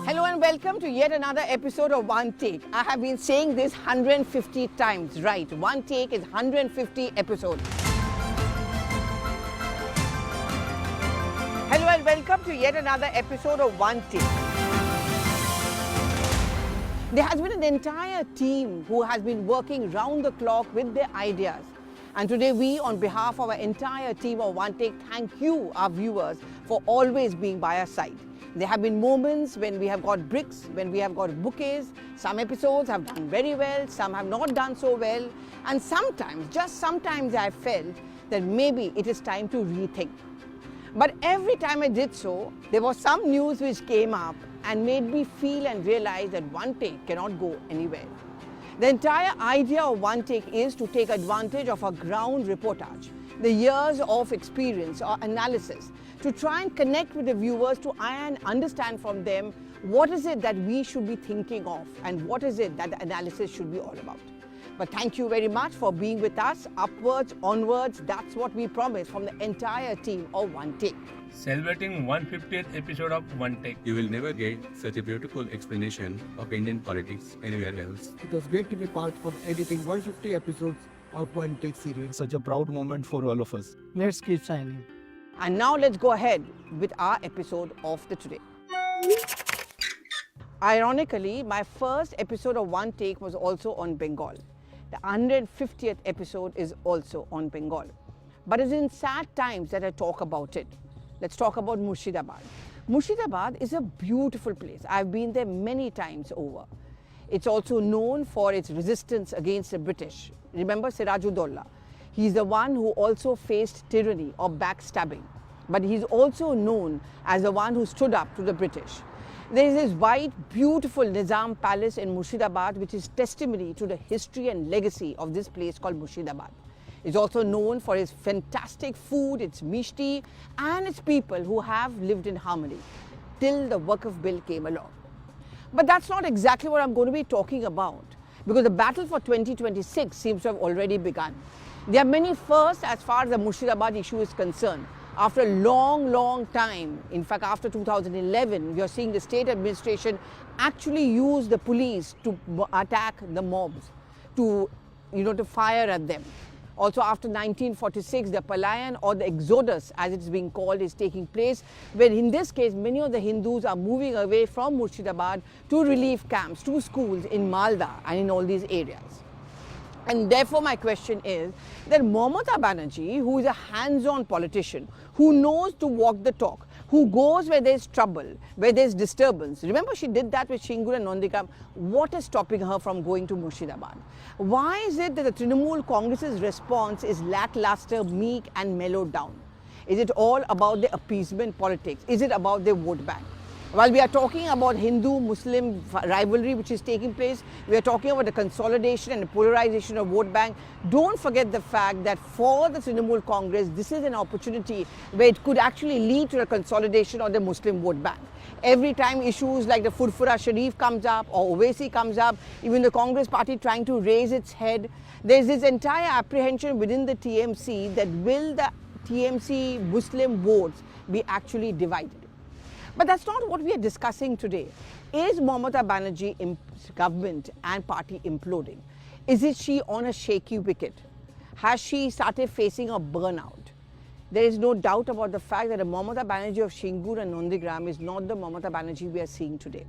Hello and welcome to yet another episode of One Take. I have been saying this 150 times, right? One Take is 150 episodes. Hello and welcome to yet another episode of One Take. There has been an entire team who has been working round the clock with their ideas. And today we, on behalf of our entire team of One Take, thank you, our viewers, for always being by our side. There have been moments when we have got bricks, when we have got bouquets. Some episodes have done very well, some have not done so well. And sometimes, just sometimes, I felt that maybe it is time to rethink. But every time I did so, there was some news which came up and made me feel and realize that One Take cannot go anywhere. The entire idea of One Take is to take advantage of a ground reportage, the years of experience or analysis, to try and connect with the viewers to understand from them what is it that we should be thinking of and what is it that the analysis should be all about. But thank you very much for being with us. Upwards, onwards, that's what we promise from the entire team of One Take. Celebrating 150th episode of One Take. You will never get such a beautiful explanation of Indian politics anywhere else. It was great to be part of editing 150 episodes of One Take series. Such a proud moment for all of us. Let's keep shining. And now let's go ahead with our episode of the today. Ironically, my first episode of One Take was also on Bengal. The 150th episode is also on Bengal. But it's in sad times that I talk about it. Let's talk about Murshidabad. Murshidabad is a beautiful place. I've been there many times over. It's also known for its resistance against the British. Remember Sirajuddaulah? He's the one who also faced tyranny or backstabbing. But he's also known as the one who stood up to the British. There is this white, beautiful Nizam Palace in Murshidabad, which is testimony to the history and legacy of this place called Murshidabad. It's also known for its fantastic food, its mishti, and its people who have lived in harmony till the Waqf bill came along. But that's not exactly what I'm going to be talking about, because the battle for 2026 seems to have already begun. There are many firsts as far as the Murshidabad issue is concerned. After a long time, in fact after 2011, we are seeing the state administration actually use the police to attack the mobs, to fire at them. Also after 1946, the Palayan or the Exodus, as it's being called, is taking place, where in this case many of the Hindus are moving away from Murshidabad to relief camps, to schools in Malda and in all these areas. And therefore my question is that Mamata Banerjee, who is a hands-on politician, who knows to walk the talk, who goes where there's trouble, where there's disturbance. Remember, she did that with Shingur and Nandigram. What is stopping her from going to Murshidabad? Why is it that the Trinamool Congress's response is lackluster, meek and mellowed down? Is it all about the appeasement politics? Is it about the vote bank? While we are talking about Hindu-Muslim rivalry which is taking place, we are talking about the consolidation and the polarization of vote bank. Don't forget the fact that for the Trinamool Congress, this is an opportunity where it could actually lead to the consolidation of the Muslim vote bank. Every time issues like the Furfura Sharif comes up or Owaisi comes up, even the Congress party trying to raise its head, there's this entire apprehension within the TMC that will the TMC Muslim votes be actually divided. But that's not what we are discussing today. Is Mamata Banerjee's government and party imploding? Is she on a shaky wicket? Has she started facing a burnout? There is no doubt about the fact that the Mamata Banerjee of Shingur and Nandigram is not the Mamata Banerjee we are seeing today.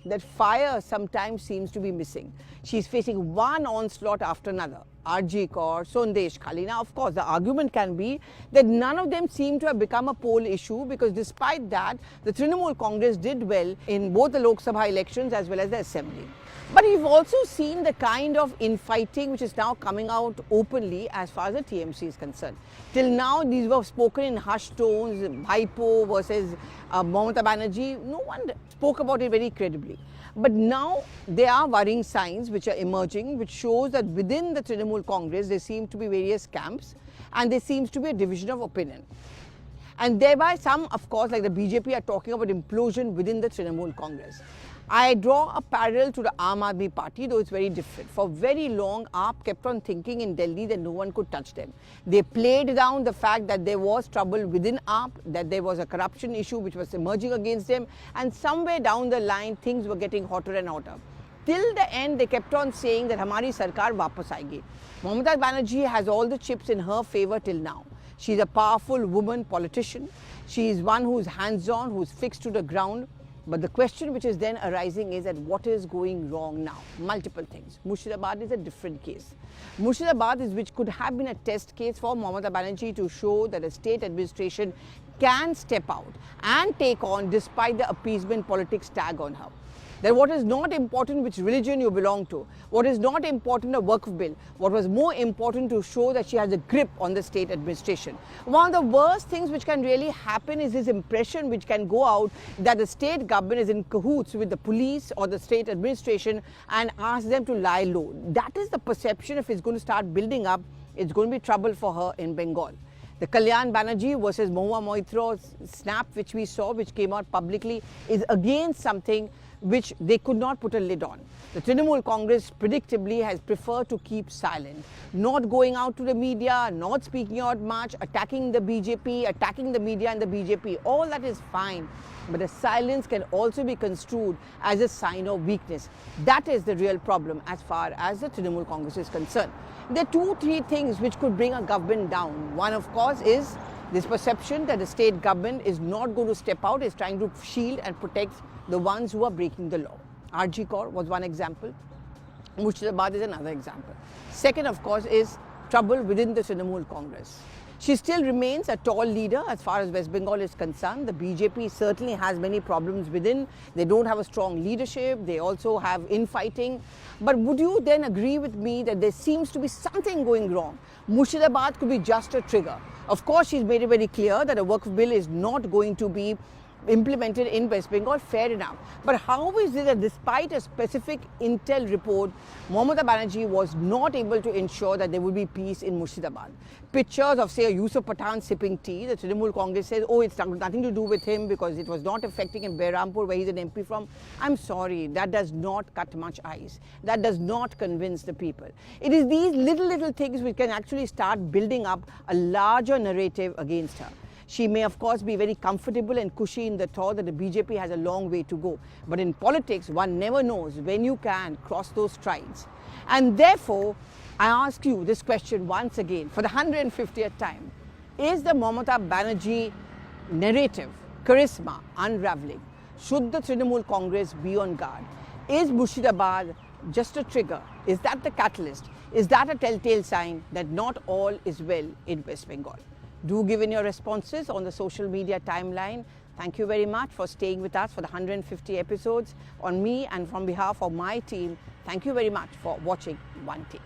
That fire sometimes seems to be missing. She's facing one onslaught after another. RG Kaur, Sondesh Khali. Now, of course, the argument can be that none of them seem to have become a poll issue, because despite that, the Trinamool Congress did well in both the Lok Sabha elections as well as the Assembly. But we've also seen the kind of infighting which is now coming out openly as far as the TMC is concerned. Till now, these were spoken in hushed tones, Bhaipo versus Mamata Banerjee. No one spoke about it very credibly. But now there are worrying signs which are emerging, which shows that within the Trinamool Congress, there seem to be various camps and there seems to be a division of opinion. And thereby some, of course, like the BJP, are talking about implosion within the Trinamool Congress. I draw a parallel to the Aam Aadmi Party, though it's very different. For very long, AAP kept on thinking in Delhi that no one could touch them. They played down the fact that there was trouble within AAP, that there was a corruption issue which was emerging against them, and somewhere down the line, things were getting hotter and hotter. Till the end, they kept on saying that Hamari Sarkar wapas aayegi. Mamata Banerjee has all the chips in her favor till now. She's a powerful woman politician. She is one who's hands-on, who's fixed to the ground. But the question which is then arising is that what is going wrong now? Multiple things. Murshidabad is a different case. Murshidabad is which could have been a test case for Mamata Banerjee to show that a state administration can step out and take on despite the appeasement politics tag on her. That what is not important which religion you belong to, what is not important a Waqf bill, what was more important to show that she has a grip on the state administration. One of the worst things which can really happen is this impression which can go out that the state government is in cahoots with the police or the state administration and ask them to lie low. That is the perception. If it's going to start building up, it's going to be trouble for her in Bengal. The Kalyan Banerjee versus Mahua Moitro's snap which we saw, which came out publicly, is again something which they could not put a lid on. The Trinamool Congress predictably has preferred to keep silent, not going out to the media, not speaking out much, attacking the BJP, attacking the media and the BJP. All that is fine, but the silence can also be construed as a sign of weakness. That is the real problem as far as the Trinamool Congress is concerned. There are 2-3 things which could bring a government down. One, of course, is this perception that the state government is not going to step out, is trying to shield and protect the ones who are breaking the law. RG Kaur was one example. Murshidabad is another example. Second, of course, is trouble within the Trinamool Congress. She still remains a tall leader as far as West Bengal is concerned. The BJP certainly has many problems within. They don't have a strong leadership. They also have infighting. But would you then agree with me that there seems to be something going wrong? Murshidabad could be just a trigger. Of course, she's made it very clear that a Waqf bill is not going to be implemented in West Bengal, fair enough. But how is it that despite a specific intel report, Mamata Banerjee was not able to ensure that there would be peace in Murshidabad? Pictures of, say, a Yusuf Pathan sipping tea, the Trinamool Congress says, oh, it's nothing to do with him because it was not affecting in Behrampur, where he's an MP from. I'm sorry, that does not cut much ice. That does not convince the people. It is these little things which can actually start building up a larger narrative against her. She may, of course, be very comfortable and cushy in the thought that the BJP has a long way to go. But in politics, one never knows when you can cross those strides. And therefore, I ask you this question once again, for the 150th time. Is the Mamata Banerjee narrative, charisma, unraveling? Should the Trinamool Congress be on guard? Is Murshidabad just a trigger? Is that the catalyst? Is that a telltale sign that not all is well in West Bengal? Do give in your responses on the social media timeline. Thank you very much for staying with us for the 150 episodes. On me and from behalf of my team, thank you very much for watching OneTake.